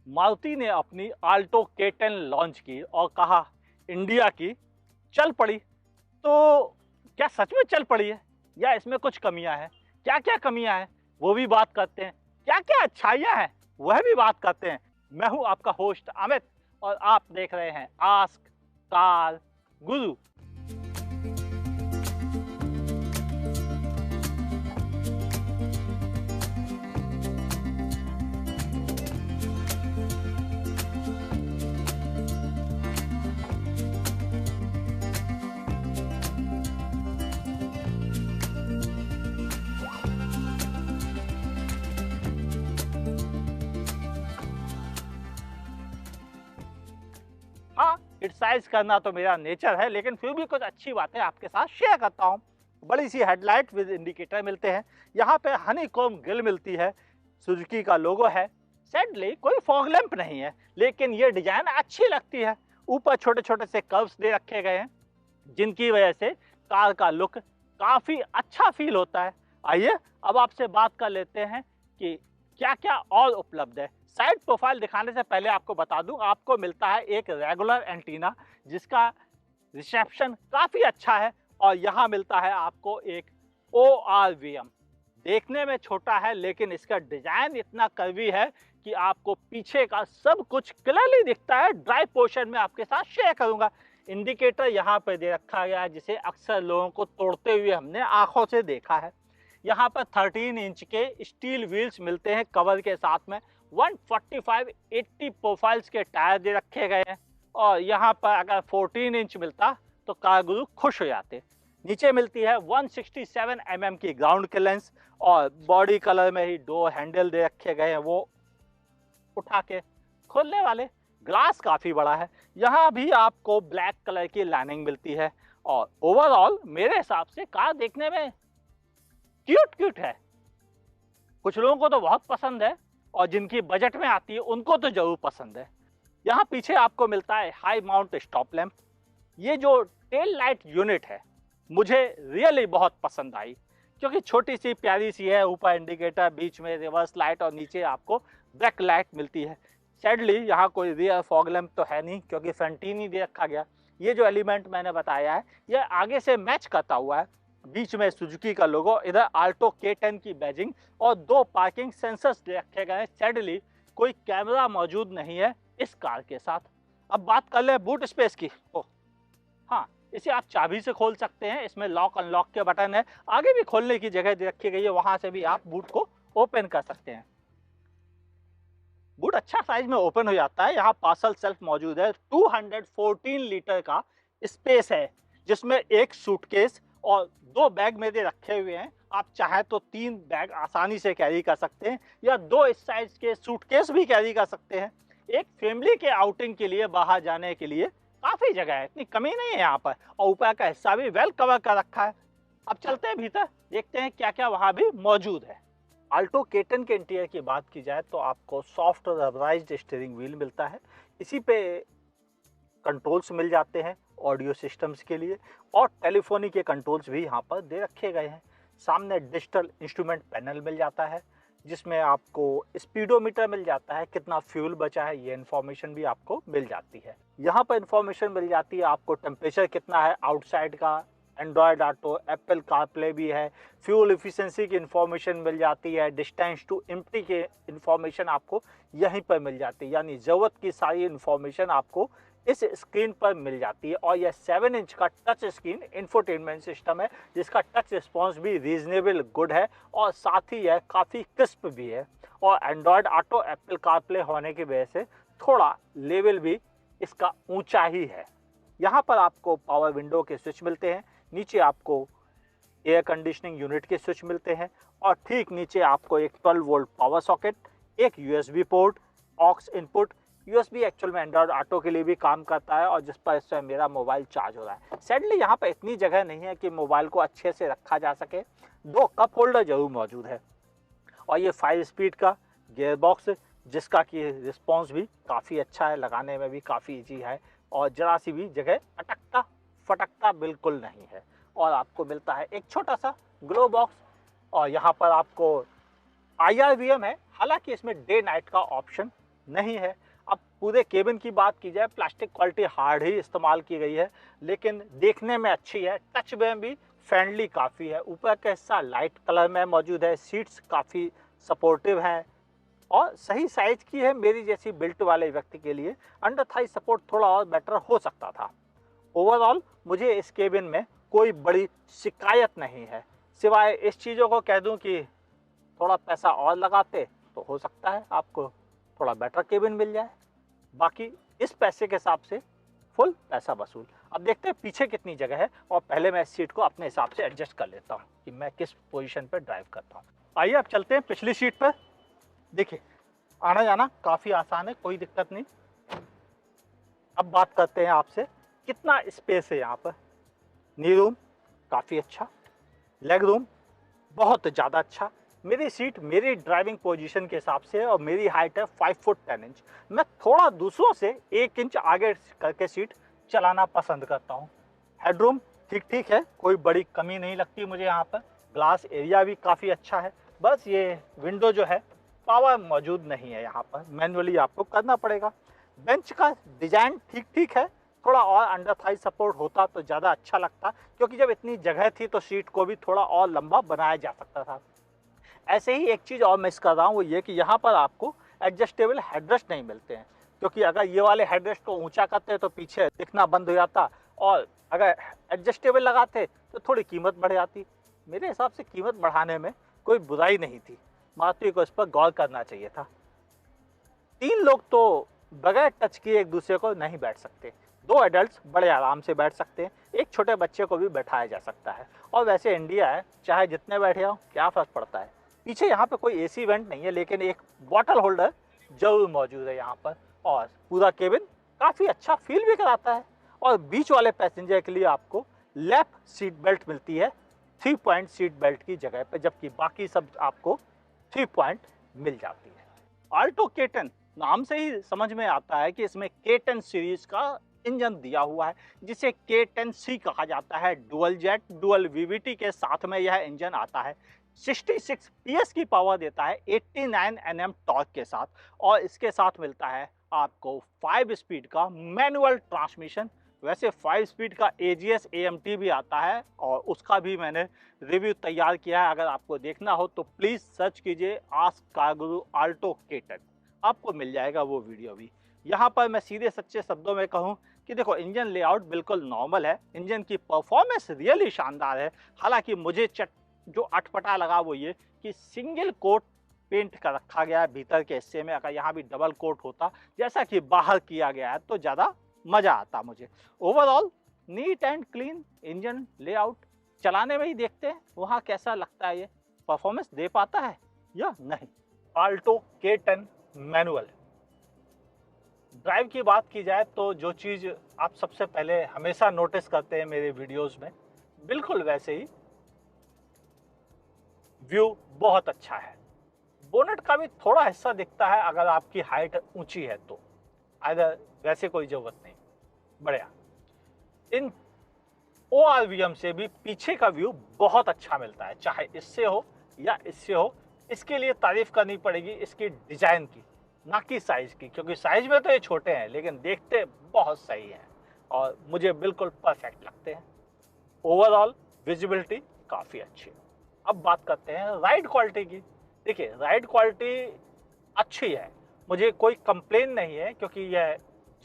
मारुति ने अपनी Alto K10 launch की और कहा इंडिया की चल पड़ी। तो क्या सच में चल पड़ी है या इसमें कुछ कमियां हैं? क्या क्या कमियां हैं वो भी बात करते हैं, क्या क्या अच्छाइयां हैं वह भी बात करते हैं। मैं हूं आपका होस्ट अमित और आप देख रहे हैं आस्क कार गुरु। हाँ, क्रिटिसाइज करना तो मेरा नेचर है, लेकिन फिर भी कुछ अच्छी बातें आपके साथ शेयर करता हूँ। बड़ी सी हेडलाइट विद इंडिकेटर मिलते हैं, यहाँ पे हनीकॉम्ब ग्रिल मिलती है, सुजुकी का लोगो है। सैडली कोई फॉग लैंप नहीं है, लेकिन ये डिजाइन अच्छी लगती है। ऊपर छोटे छोटे से कर्व्स दे रखे गए हैं, जिनकी वजह से कार का लुक काफी अच्छा फील होता है। आइए अब आपसे बात कर लेते हैं कि क्या क्या और उपलब्ध है। साइड प्रोफाइल दिखाने से पहले आपको बता दूं, आपको मिलता है एक रेगुलर एंटीना जिसका रिसेप्शन काफ़ी अच्छा है, और यहाँ मिलता है आपको एक ORVM। देखने में छोटा है लेकिन इसका डिज़ाइन इतना कर्वी है कि आपको पीछे का सब कुछ क्लियरली दिखता है। ड्राई पोर्शन में आपके साथ शेयर करूँगा। इंडिकेटर यहाँ पर दे रखा गया है, जिसे अक्सर लोगों को तोड़ते हुए हमने आँखों से देखा है। यहाँ पर 13 इंच के स्टील व्हील्स मिलते हैं कवर के साथ में। 145/80 प्रोफाइल्स के टायर दे रखे गए हैं, और यहाँ पर अगर 14 इंच मिलता तो कार गुरु खुश हो जाते। नीचे मिलती है 167 mm की ग्राउंड क्लियरेंस, और बॉडी कलर में ही दो हैंडल दे रखे गए हैं, वो उठा के खोलने वाले। ग्लास काफ़ी बड़ा है। यहाँ भी आपको ब्लैक कलर की लाइनिंग मिलती है, और ओवरऑल मेरे हिसाब से कार देखने में क्यूट है। कुछ लोगों को तो बहुत पसंद है, और जिनकी बजट में आती है उनको तो जरूर पसंद है। यहाँ पीछे आपको मिलता है हाई माउंट स्टॉप लैंप। ये जो टेल लाइट यूनिट है मुझे रियली बहुत पसंद आई, क्योंकि छोटी सी प्यारी सी है। ऊपर इंडिकेटर, बीच में रिवर्स लाइट, और नीचे आपको बैक लाइट मिलती है। सैडली यहाँ कोई रियर फॉग लैंप तो है नहीं, क्योंकि फ्रंटीन ही दे रखा गया। ये जो एलिमेंट मैंने बताया है ये आगे से मैच करता हुआ है। बीच में सुजुकी का लोगो, इधर आल्टो K10 की बैजिंग, और दो पार्किंग सेंसर्स रखे गए हैं। सैडली कोई कैमरा मौजूद नहीं है इस कार के साथ। अब बात कर ले बूट स्पेस की। हाँ, इसे आप चाबी से खोल सकते हैं। इसमें लॉक अनलॉक के बटन है। आगे भी खोलने की जगह दे रखी गई है, वहां से भी आप बूट को ओपन कर सकते हैं। बूट अच्छा साइज में ओपन हो जाता है। यहाँ पार्सल सेल्फ मौजूद है। 214 लीटर का स्पेस है, जिसमें एक सूटकेस और दो बैग मेरे रखे हुए हैं। आप चाहे तो 3 बैग आसानी से कैरी कर सकते हैं, या 2 इस साइज के सूटकेस भी कैरी कर सकते हैं। एक फैमिली के आउटिंग के लिए, बाहर जाने के लिए काफ़ी जगह है, इतनी कमी नहीं है यहाँ पर। और ऊपर का हिस्सा भी वेल कवर कर रखा है। अब चलते हैं भीतर, देखते हैं क्या क्या वहाँ भी मौजूद है। आल्टो K10 के इंटीरियर की बात की जाए तो आपको सॉफ्ट रबराइज्ड स्टीयरिंग व्हील मिलता है। इसी पे कंट्रोल्स मिल जाते हैं ऑडियो सिस्टम्स के लिए, और टेलीफोनी के कंट्रोल्स भी यहाँ पर दे रखे गए हैं। सामने डिजिटल इंस्ट्रूमेंट पैनल मिल जाता है, जिसमें आपको स्पीडोमीटर मिल जाता है, कितना फ्यूल बचा है ये इन्फॉर्मेशन भी आपको मिल जाती है। यहाँ पर इन्फॉर्मेशन मिल जाती है आपको टेम्परेचर कितना है आउटसाइड का, एंड्रॉयड ऑटो, एप्पल कारप्ले भी है, फ्यूल एफिशिएंसी की इन्फॉर्मेशन मिल जाती है, डिस्टेंस टू एम्प्टी के इन्फॉर्मेशन आपको यहीं पर मिल जाती है। यानी ज़रूरत की सारी इन्फॉर्मेशन आपको इस स्क्रीन पर मिल जाती है। और यह 7 इंच का टच स्क्रीन इंफोटेनमेंट सिस्टम है, जिसका टच रिस्पॉन्स भी रीजनेबल गुड है, और साथ ही यह काफ़ी क्रिस्प भी है। और एंड्रॉयड ऑटो, एप्पल कारप्ले होने की वजह से थोड़ा लेवल भी इसका ऊंचा ही है। यहाँ पर आपको पावर विंडो के स्विच मिलते हैं, नीचे आपको एयर कंडीशनिंग यूनिट के स्विच मिलते हैं, और ठीक नीचे आपको एक 12 वोल्ट पावर सॉकेट, एक USB port, aux input. USB actual में एंड्रॉयड ऑटो के लिए भी काम करता है, और जिस पर इस समय मेरा मोबाइल चार्ज हो रहा है। सैडली यहाँ पर इतनी जगह नहीं है कि मोबाइल को अच्छे से रखा जा सके। 2 कप होल्डर जरूर मौजूद है, और ये 5 स्पीड का गियर बॉक्स, जिसका कि रिस्पॉन्स भी काफ़ी अच्छा है, लगाने में भी काफ़ी ईजी है, और जरा सी भी जगह अटकता फटकता बिल्कुल नहीं है। और आपको मिलता है एक छोटा सा ग्लो बॉक्स, और यहाँ पर आपको IRVM है। हालांकि इसमें डे नाइट का ऑप्शन नहीं है। अब पूरे केबिन की बात की जाए, प्लास्टिक क्वालिटी हार्ड ही इस्तेमाल की गई है, लेकिन देखने में अच्छी है, टच में भी फ्रेंडली काफ़ी है। ऊपर का हिस्सा लाइट कलर में मौजूद है, सीट्स काफ़ी सपोर्टिव हैं और सही साइज की है मेरी जैसी बिल्ट वाले व्यक्ति के लिए। अंडर थाई सपोर्ट थोड़ा और बेटर हो सकता था। ओवरऑल मुझे इस केबिन में कोई बड़ी शिकायत नहीं है, सिवाय इस चीज़ों को कह दूं कि थोड़ा पैसा और लगाते तो हो सकता है आपको थोड़ा बेटर केबिन मिल जाए। बाकी इस पैसे के हिसाब से फुल पैसा वसूल। अब देखते हैं पीछे कितनी जगह है और पहले मैं इस सीट को अपने हिसाब से एडजस्ट कर लेता हूँ कि मैं किस पोजीशन पर ड्राइव करता हूँ। आइए अब चलते हैं पिछली सीट पर। देखिए आना जाना काफ़ी आसान है, कोई दिक्कत नहीं। अब बात करते हैं आपसे कितना स्पेस है यहाँ पर। नी रूम काफ़ी अच्छा, लेग रूम बहुत ज़्यादा अच्छा। मेरी सीट मेरी ड्राइविंग पोजीशन के हिसाब से और मेरी हाइट है 5 फुट 10 इंच। मैं थोड़ा दूसरों से 1 इंच आगे करके सीट चलाना पसंद करता हूँ। हेडरूम ठीक ठीक है, कोई बड़ी कमी नहीं लगती मुझे यहाँ पर। ग्लास एरिया भी काफ़ी अच्छा है, बस ये विंडो जो है पावर मौजूद नहीं है यहाँ पर, मैनुअली आपको करना पड़ेगा। बेंच का डिज़ाइन ठीक ठीक है, थोड़ा और अंडर थाई सपोर्ट होता तो ज़्यादा अच्छा लगता, क्योंकि जब इतनी जगह थी तो सीट को भी थोड़ा और लंबा बनाया जा सकता था। ऐसे ही एक चीज़ और मिस कर रहा हूँ, वो ये कि यहाँ पर आपको एडजस्टेबल हेडरेस्ट नहीं मिलते हैं, क्योंकि अगर ये वाले हेडरेस्ट को ऊंचा करते तो पीछे दिखना बंद हो जाता, और अगर एडजस्टेबल लगाते तो थोड़ी कीमत बढ़ जाती। मेरे हिसाब से कीमत बढ़ाने में कोई बुराई नहीं थी, मारुति को इस पर गौर करना चाहिए था। 3 लोग तो बगैर टच किए एक दूसरे को नहीं बैठ सकते, 2 एडल्ट्स बड़े आराम से बैठ सकते हैं, एक छोटे बच्चे को भी बैठाया जा सकता है। और वैसे इंडिया है, चाहे जितने बैठे हो क्या फ़र्क पड़ता है। पीछे यहाँ पे कोई एसी वेंट नहीं है, लेकिन एक बॉटल होल्डर जरूर मौजूद है यहाँ पर। और पूरा केबिन काफ़ी अच्छा फील भी कराता है। और बीच वाले पैसेंजर के लिए आपको लैप सीट बेल्ट मिलती है 3 पॉइंट सीट बेल्ट की जगह पे, जबकि बाकी सब आपको 3 पॉइंट मिल जाती है। आल्टो K10 नाम से ही समझ में आता है कि इसमें K10 सीरीज का इंजन दिया हुआ है, जिसे K10C कहा जाता है। डुअल जेट डुअल VVT के साथ में यह इंजन आता है। 66 PS की पावर देता है 89 Nm टॉर्क के साथ, और इसके साथ मिलता है आपको 5 स्पीड का मैनुअल ट्रांसमिशन। वैसे 5 स्पीड का AGS AMT भी आता है, और उसका भी मैंने रिव्यू तैयार किया है। अगर आपको देखना हो तो प्लीज़ सर्च कीजिए आस्क कारगुरु आल्टो K10, आपको मिल जाएगा वो वीडियो भी। यहाँ पर मैं सीधे सच्चे शब्दों में कहूँ कि देखो, इंजन लेआउट बिल्कुल नॉर्मल है, इंजन की परफॉर्मेंस रियली शानदार है। हालांकि मुझे जो अटपटा लगा वो ये कि सिंगल कोट पेंट का रखा गया है भीतर के हिस्से में। अगर यहाँ भी डबल कोट होता जैसा कि बाहर किया गया है तो ज़्यादा मज़ा आता मुझे। Overall neat and clean engine layout. चलाने में ही देखते हैं वहाँ कैसा लगता है, ये परफॉर्मेंस दे पाता है या नहीं। आल्टो K10 मैनुअल ड्राइव की बात की जाए तो जो चीज़ आप सबसे पहले हमेशा नोटिस करते हैं मेरे वीडियोस में, बिल्कुल वैसे ही व्यू बहुत अच्छा है। बोनट का भी थोड़ा हिस्सा दिखता है अगर आपकी हाइट ऊंची है तो, अगर वैसे कोई ज़रूरत नहीं। बढ़िया। इन ORVM से भी पीछे का व्यू बहुत अच्छा मिलता है, चाहे इससे हो या इससे हो। इसके लिए तारीफ करनी पड़ेगी इसकी डिज़ाइन की, ना कि साइज़ की, क्योंकि साइज़ में तो ये छोटे हैं लेकिन देखते बहुत सही हैं और मुझे बिल्कुल परफेक्ट लगते हैं। ओवरऑल विजिबिलिटी काफ़ी अच्छी है। अब बात करते हैं राइड क्वालिटी की। देखिए, राइड क्वालिटी अच्छी है, मुझे कोई कंप्लेन नहीं है, क्योंकि यह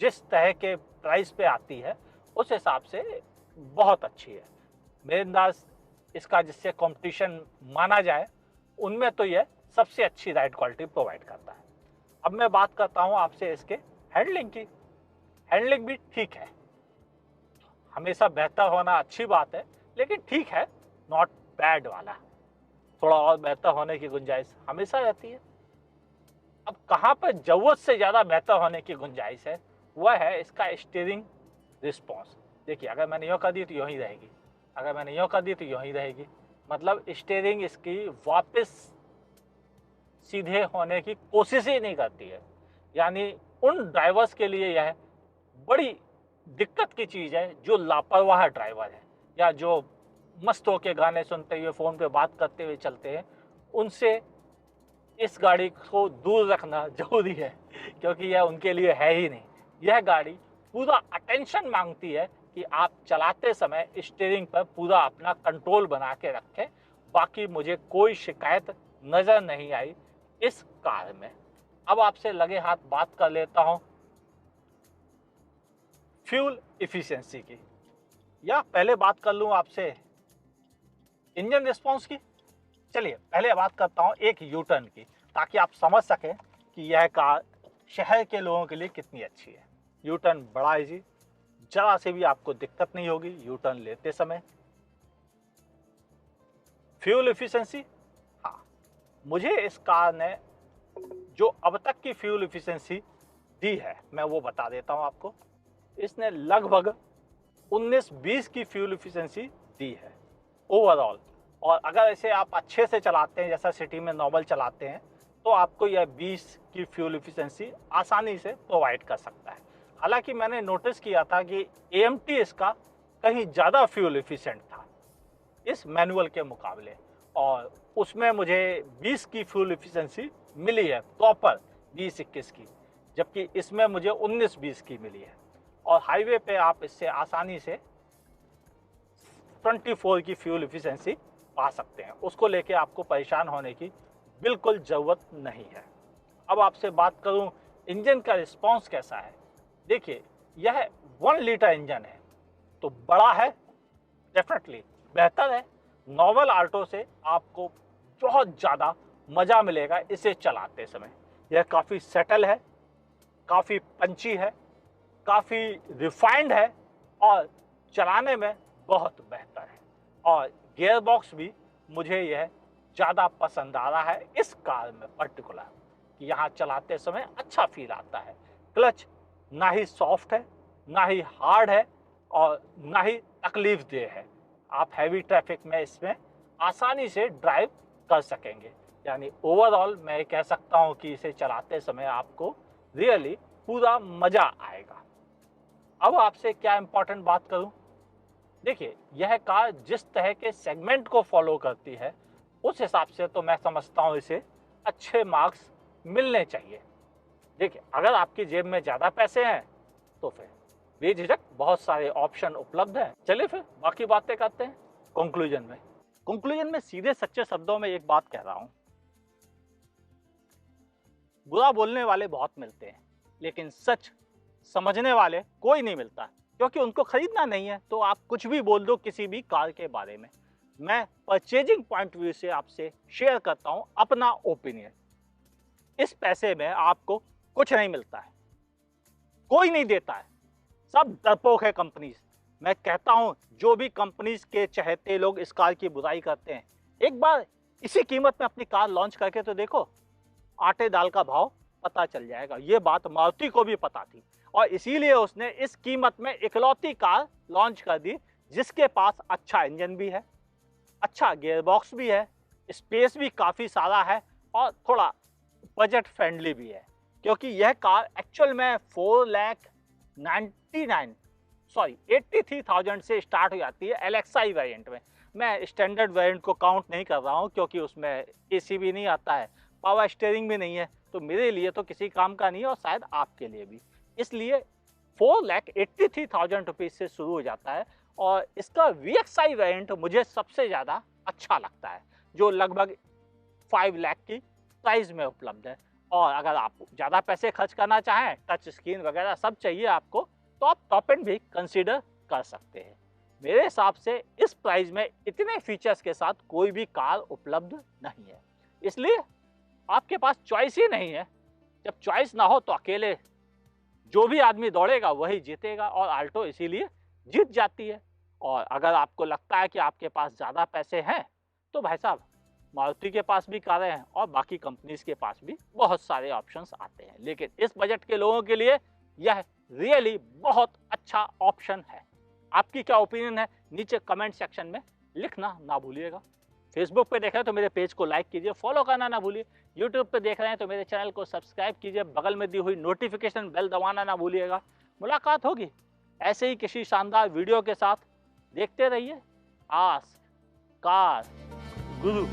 जिस तरह के प्राइस पे आती है उस हिसाब से बहुत अच्छी है। मेरे अंदाज इसका जिससे कंपटीशन माना जाए उनमें तो यह सबसे अच्छी राइड क्वालिटी प्रोवाइड करता है। अब मैं बात करता हूँ आपसे इसके हैंडलिंग की। हैंडलिंग भी ठीक है, हमेशा बेहतर होना अच्छी बात है, लेकिन ठीक है, नॉट बैड वाला। थोड़ा और बेहतर होने की गुंजाइश हमेशा रहती है। अब कहाँ पर ज़रूरत से ज़्यादा बेहतर होने की गुंजाइश है, वह है इसका स्टीयरिंग रिस्पॉन्स। देखिए, अगर मैंने यूँ कर दी तो यूँ ही रहेगी, अगर मैंने यूँ कर दी तो यूँ ही रहेगी। मतलब स्टीयरिंग इसकी वापस सीधे होने की कोशिश ही नहीं करती है। यानी उन ड्राइवर्स के लिए यह बड़ी दिक्कत की चीज़ है जो लापरवाह ड्राइवर है, या जो मस्त होकर गाने सुनते हुए फ़ोन पे बात करते हुए चलते हैं। उनसे इस गाड़ी को दूर रखना जरूरी है, क्योंकि यह उनके लिए है ही नहीं। यह गाड़ी पूरा अटेंशन मांगती है कि आप चलाते समय स्टीयरिंग पर पूरा अपना कंट्रोल बना के रखें। बाकी मुझे कोई शिकायत नज़र नहीं आई इस कार में। अब आपसे लगे हाथ बात कर लेता हूं फ्यूल इफिशिएंसी की, या पहले बात कर लूं आपसे इंजन रिस्पांस की। चलिए पहले बात करता हूं एक यू टर्न की, ताकि आप समझ सकें कि यह कार शहर के लोगों के लिए कितनी अच्छी है। यू टर्न बड़ा इजी, जरा से भी आपको दिक्कत नहीं होगी यू टर्न लेते समय। फ्यूल इफिशिएंसी, हाँ, मुझे इस कार ने जो अब तक की फ्यूल इफिशिएंसी दी है मैं वो बता देता हूं आपको। इसने लगभग 19-20 की फ्यूल इफिशिएंसी दी है ओवरऑल। और अगर इसे आप अच्छे से चलाते हैं, जैसा सिटी में नॉर्मल चलाते हैं, तो आपको यह 20 की फ्यूल इफिशिएंसी आसानी से प्रोवाइड कर सकता है। हालांकि मैंने नोटिस किया था कि AMT इसका कहीं ज़्यादा फ्यूल इफिशिएंट था इस मैनुअल के मुकाबले, और उसमें मुझे 20 की फ्यूल इफिशिएंसी मिली है प्रॉपर 20-21 की, जबकि इसमें मुझे 19-20 की मिली है। और हाईवे पे आप इससे आसानी से 24 की फ्यूल इफिशिएंसी पा सकते हैं। उसको लेके आपको परेशान होने की बिल्कुल ज़रूरत नहीं है। अब आपसे बात करूं इंजन का रिस्पांस कैसा है। देखिए यह 1 लीटर इंजन है, तो बड़ा है, डेफिनेटली बेहतर है। नॉर्मल आल्टो से आपको बहुत ज़्यादा मज़ा मिलेगा इसे चलाते समय। यह काफ़ी सेटल है, काफ़ी पंची है, काफ़ी रिफाइंड है और चलाने में बहुत बेहतर है। और गियर बॉक्स भी मुझे यह ज़्यादा पसंद आ रहा है इस कार में पर्टिकुलर, कि यहाँ चलाते समय अच्छा फील आता है। क्लच ना ही सॉफ्ट है, ना ही हार्ड है, और ना ही तकलीफ देह है। आप हैवी ट्रैफिक में इसमें आसानी से ड्राइव कर सकेंगे। यानी ओवरऑल मैं कह सकता हूँ कि इसे चलाते समय आपको रियली पूरा मज़ा आएगा। अब आपसे क्या इम्पोर्टेंट बात करूं, देखिए यह कार जिस तरह के सेगमेंट को फॉलो करती है उस हिसाब से तो मैं समझता हूं इसे अच्छे मार्क्स मिलने चाहिए। देखिए अगर आपकी जेब में ज़्यादा पैसे हैं तो फिर बेझिझक बहुत सारे ऑप्शन उपलब्ध हैं। चलिए फिर बाकी बातें करते हैं कंक्लूजन में सीधे सच्चे शब्दों में एक बात कह रहा हूं, बुरा बोलने वाले बहुत मिलते हैं, लेकिन सच समझने वाले कोई नहीं मिलता, क्योंकि उनको खरीदना नहीं है। तो आप कुछ भी बोल दो किसी भी कार के बारे में। मैं परचेजिंग पॉइंट व्यू से आपसे शेयर करता हूं अपना ओपिनियन। इस पैसे में आपको कुछ नहीं मिलता है, कोई नहीं देता है, सब डरपोक है कंपनीज। मैं कहता हूं जो भी कंपनीज के चहेते लोग इस कार की बुराई करते हैं, एक बार इसी कीमत में अपनी कार लॉन्च करके तो देखो, आटे दाल का भाव पता चल जाएगा। ये बात मारुति को भी पता थी, और इसीलिए उसने इस कीमत में इकलौती कार लॉन्च कर दी जिसके पास अच्छा इंजन भी है, अच्छा गियर बॉक्स भी है, स्पेस भी काफ़ी सारा है, और थोड़ा बजट फ्रेंडली भी है। क्योंकि यह कार एक्चुअल में 83,000 से स्टार्ट हो जाती है LXI वेरिएंट में। मैं स्टैंडर्ड वेरिएंट को काउंट नहीं कर रहा हूँ, क्योंकि उसमें AC भी नहीं आता है, पावर स्टीयरिंग भी नहीं है, तो मेरे लिए तो किसी काम का नहीं है, और शायद आपके लिए भी। इसलिए 4,83,000 रुपीज़ से शुरू हो जाता है। और इसका VXI वेरिएंट मुझे सबसे ज़्यादा अच्छा लगता है, जो लगभग 5 लाख की प्राइस में उपलब्ध है। और अगर आप ज़्यादा पैसे खर्च करना चाहें, टच स्क्रीन वगैरह सब चाहिए आपको, तो आप टॉप एंड भी कंसीडर कर सकते हैं। मेरे हिसाब से इस प्राइस में इतने फीचर्स के साथ कोई भी कार उपलब्ध नहीं है, इसलिए आपके पास चॉइस ही नहीं है। जब चॉइस ना हो तो अकेले जो भी आदमी दौड़ेगा वही जीतेगा, और आल्टो इसीलिए जीत जाती है। और अगर आपको लगता है कि आपके पास ज़्यादा पैसे हैं, तो भाई साहब मारुति के पास भी कारें हैं, और बाकी कंपनीज के पास भी बहुत सारे ऑप्शंस आते हैं। लेकिन इस बजट के लोगों के लिए यह रियली बहुत अच्छा ऑप्शन है। आपकी क्या ओपिनियन है नीचे कमेंट सेक्शन में लिखना ना भूलिएगा। फेसबुक पे देख रहे हैं तो मेरे पेज को लाइक कीजिए, फॉलो करना ना भूलिए। यूट्यूब पे देख रहे हैं तो मेरे चैनल को सब्सक्राइब कीजिए, बगल में दी हुई नोटिफिकेशन बेल दबाना ना भूलिएगा। मुलाकात होगी ऐसे ही किसी शानदार वीडियो के साथ। देखते रहिए आस्क कार गुरु।